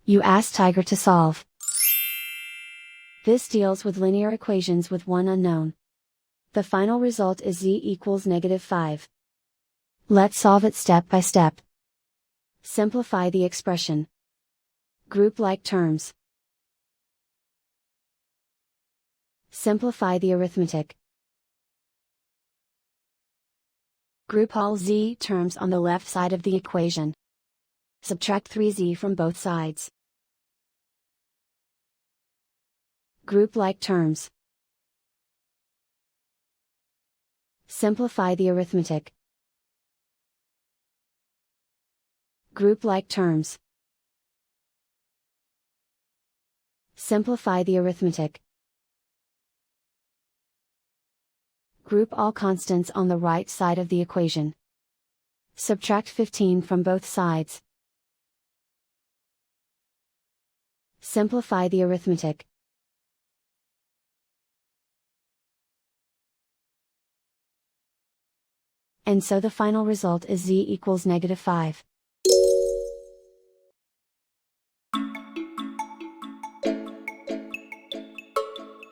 You ask Tiger to solve. This deals with linear equations with one unknown. The final result is z equals -5. Let's solve it step by step. Simplify the expression. Group like terms. Simplify the arithmetic. Group all z terms on the left side of the equation. Subtract 3z from both sides. Group like terms. Simplify the arithmetic. Group like terms. Simplify the arithmetic. Group all constants on the right side of the equation. Subtract 15 from both sides. Simplify the arithmetic. And so the final result is z equals -5.